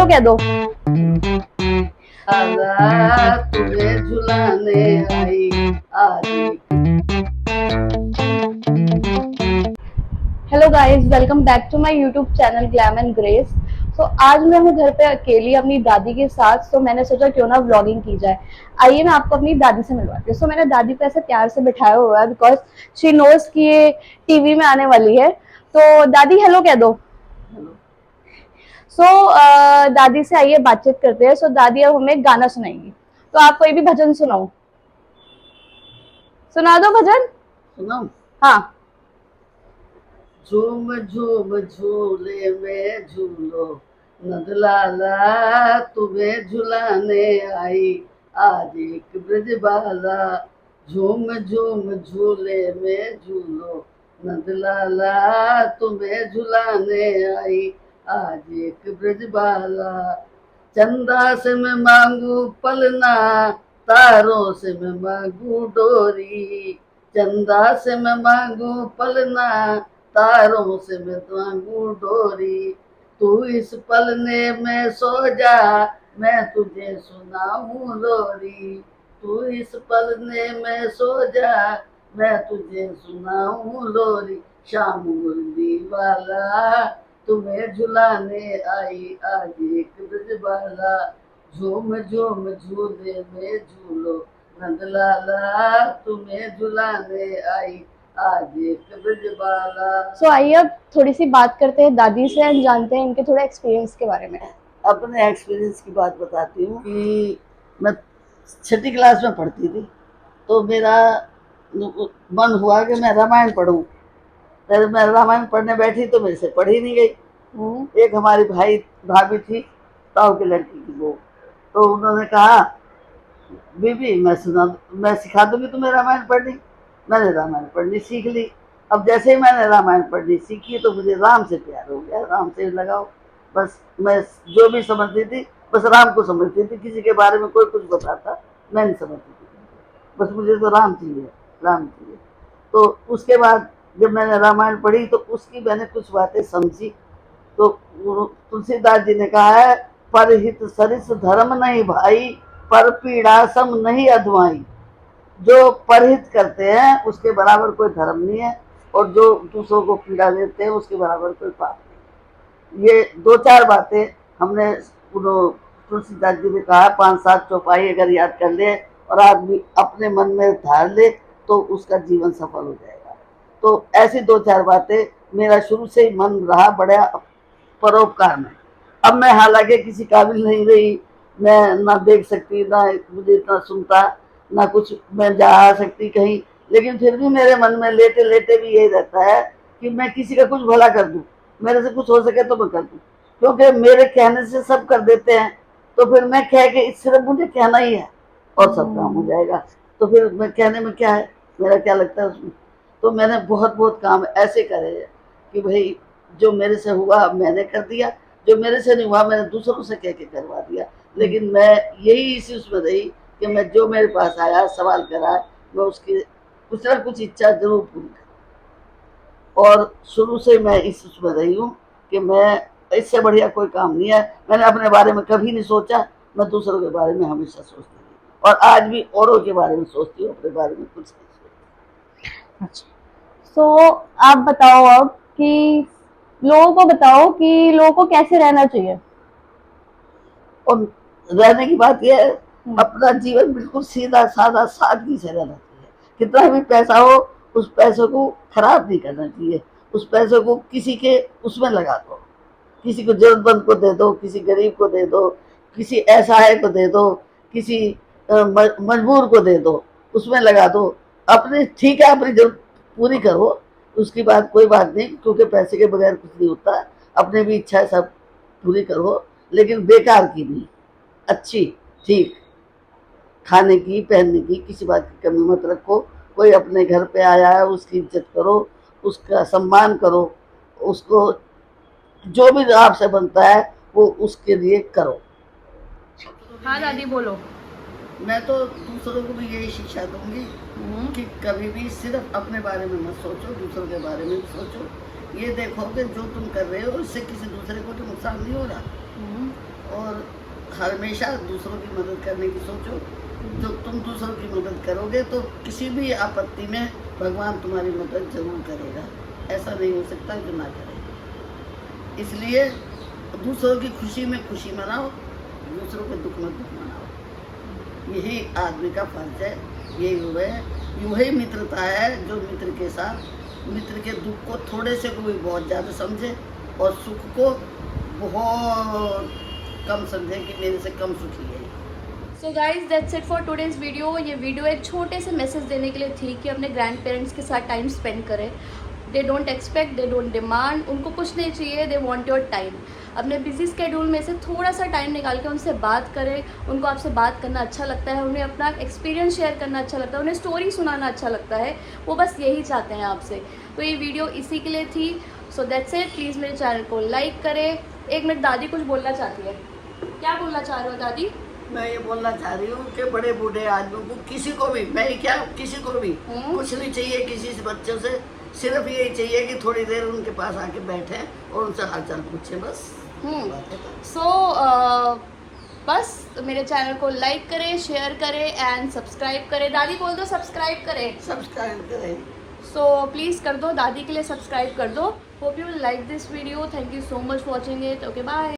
कह दो। आजा तुम्हें झुलाने आई आज एक। Hello guys, welcome back to my YouTube channel glam and grace. So आज मैं हूँ घर पे अकेली अपनी दादी के साथ। सो मैंने सोचा क्यों ना व्लॉगिंग की जाए। आइए मैं आपको अपनी दादी से मिलवाती हूँ। सो मैंने दादी को ऐसे प्यार से बिठाया हुआ है बिकॉज शी नोज कि ये टीवी में आने वाली है। तो दादी हेलो कह दो। हेलो। सो दादी से आइए बातचीत करते हैं। सो दादी अब हमें गाना सुनाएंगी, तो आप कोई भी भजन सुनाओ, सुना दो भजन। सुनाओ। हाँ। झूम झूम झूले में झूलो, नंदलाला तुम्हें झुलाने आई आज एक ब्रजबाला। झूम झूम झूले में झूलो, नंदलाला तुम्हें झुलाने आई आज एक ब्रजबाला। चंदा से मैं मांगू पलना, तारों से मैं मांगू डोरी। चंदा से मैं मांगू पलना, तारों से मैं मांगू डोरी। तू इस पलने में सो जा, मैं तुझे सुनाऊं लोरी। तू इस पलने में सो जा, मैं तुझे सुनाऊं लोरी। शाम मुरली वाला तुम्हें झुलाने आई आज एक ब्रजबाला। झूम झूम झूले में झूलो, नंदलाला तुम्हें झुलाने आई आज एक ब्रजबाला। सो आइए अब थोड़ी सी बात करते हैं दादी से एंड जानते हैं इनके थोड़े एक्सपीरियंस के बारे में। अपने एक्सपीरियंस की बात बताती हूँ कि मैं छठी क्लास में पढ़ती थी, तो मेरा मन हुआ कि मैं रामायण पढ़ूं। फिर मैं रामायण पढ़ने बैठी तो मेरे से पढ़ी नहीं गई। एक हमारी भाई भाभी थी, ताऊ की लड़की की वो, तो उन्होंने कहा बीबी मैं सिखा दूंगी तुम्हें रामायण पढ़नी। मैंने रामायण पढ़नी सीख ली। अब जैसे ही मैंने रामायण पढ़नी सीखी तो मुझे राम से प्यार हो गया, राम से लगाओ। बस मैं जो भी समझती थी बस राम को समझती थी, किसी के बारे में कोई कुछ बताता मैं नहीं समझती थी। बस मुझे तो राम चाहिए, राम चाहिए। तो उसके बाद जब मैंने रामायण पढ़ी तो उसकी मैंने कुछ बातें समझी। तो तुलसीदास जी ने कहा है, परहित सरिस धर्म नहीं भाई, पर पीड़ा सम नहीं अधवाई। जो परहित करते हैं उसके बराबर कोई धर्म नहीं है, और जो दूसरों को पीड़ा देते हैं उसके बराबर कोई पाप नहीं। ये दो चार बातें हमने तुलसीदास जी ने कहा, 5-7 चौपाई अगर याद कर ले और आदमी अपने मन में धार ले तो उसका जीवन सफल हो जाएगा। तो ऐसी दो चार बातें मेरा शुरू से ही मन रहा बड़ा परोपकार में। अब मैं हालांकि किसी काबिल नहीं रही, मैं ना देख सकती, ना मुझे इतना सुनता, ना कुछ मैं जा आ सकती कहीं, लेकिन फिर भी मेरे मन में लेटे लेटे भी यही रहता है कि मैं किसी का कुछ भला कर दूं, मेरे से कुछ हो सके तो मैं कर दूं। क्योंकि मेरे कहने से सब कर देते हैं, तो फिर मैं कह के सिर्फ मुझे कहना ही है और सब काम हो जाएगा। तो फिर मैं कहने में क्या है, मेरा क्या लगता है उसमें। तो मैंने बहुत बहुत काम ऐसे करे कि भाई जो मेरे से हुआ मैंने कर दिया, जो मेरे से नहीं हुआ मैंने दूसरों से कह के करवा दिया। लेकिन मैं यही इसी उसमें रही कि मैं जो मेरे पास आया सवाल करा मैं उसकी कुछ ना कुछ इच्छा जरूर पूरी करूं। और शुरू से मैं इस उसमें रही हूँ कि मैं इससे बढ़िया कोई काम नहीं है। मैंने अपने बारे में कभी नहीं सोचा, मैं दूसरों के बारे में हमेशा सोचती थी, और आज भी औरों के बारे में सोचती हूँ, अपने बारे में कुछ नहीं सोचती। अच्छा, सो आप बताओ अब कि लोगों को बताओ कि लोगों को कैसे रहना चाहिए। और रहने की बात यह है, अपना जीवन बिल्कुल सीधा साधा सादगी से रहना चाहिए। कितना भी पैसा हो उस पैसे को खराब नहीं करना चाहिए। उस पैसे को किसी के उसमें लगा दो, किसी को जरूरतमंद को दे दो, किसी गरीब को दे दो, किसी असहाय को दे दो, किसी मजबूर को दे दो, उसमें लगा दो। अपनी ठीक है, अपनी जरूरत पूरी करो, उसकी बात कोई बात नहीं, क्योंकि पैसे के बगैर कुछ नहीं होता। अपने भी इच्छा सब पूरी करो, लेकिन बेकार की नहीं, अच्छी ठीक, खाने की पहनने की किसी बात की कमी मत रखो। कोई अपने घर पे आया है उसकी इज्जत करो, उसका सम्मान करो, उसको जो भी आपसे बनता है वो उसके लिए करो। हाँ दादी बोलो। मैं तो दूसरों को भी यही शिक्षा दूंगी कि कभी भी सिर्फ अपने बारे में मत सोचो, दूसरों के बारे में भी सोचो। ये देखो कि जो तुम कर रहे हो इससे किसी दूसरे को तो नुकसान नहीं हो रहा। और हमेशा दूसरों की मदद करने की सोचो। जो तुम दूसरों की मदद करोगे तो किसी भी आपत्ति में भगवान तुम्हारी मदद जरूर करेगा। ऐसा नहीं हो सकता कि ना करे। इसलिए दूसरों की खुशी में खुशी मनाओ, दूसरों के दुख में दुख मनाओ। यही आदमी का फर्ज है, यही मित्रता है जो मित्र के साथ मित्र के दुख को थोड़े से कोई बहुत ज़्यादा समझे और सुख को बहुत कम समझे कि मेरे से कम सुखी है। So guys that's it for today's video. ये वीडियो एक छोटे से मैसेज देने के लिए थी कि अपने ग्रैंड पेरेंट्स के साथ टाइम स्पेंड करें। They don't expect, they don't demand, उनको कुछ नहीं चाहिए, दे वांट योर टाइम। अपने बिजी स्केड्यूल में से थोड़ा सा टाइम निकाल के उनसे बात करें। उनको आपसे बात करना अच्छा लगता है, उन्हें अपना एक्सपीरियंस शेयर करना अच्छा लगता है, उन्हें स्टोरी सुनाना अच्छा लगता है। वो बस यही चाहते हैं आपसे। तो ये वीडियो इसी के लिए थी। So that's it. प्लीज़ मेरे चैनल को लाइक करें। एक मिनट, दादी कुछ बोलना चाहती है। क्या बोलना चाह रहे हो दादी? मैं ये बोलना चाह रही हूँ कि बड़े बूढ़े आदमियों को किसी को भी, मैं क्या किसी को भी कुछ नहीं चाहिए किसी से बच्चों से, सिर्फ यही चाहिए कि थोड़ी देर उनके पास आके बैठे और उनसे हालचाल पूछे बस। सो बस मेरे चैनल को लाइक करें, शेयर करें एंड सब्सक्राइब करें। दादी बोल दो सब्सक्राइब करें। सब्सक्राइब करें। सो प्लीज़ कर दो, दादी के लिए सब्सक्राइब कर दो। Hope you like this video. Thank you so much watching it. Okay bye.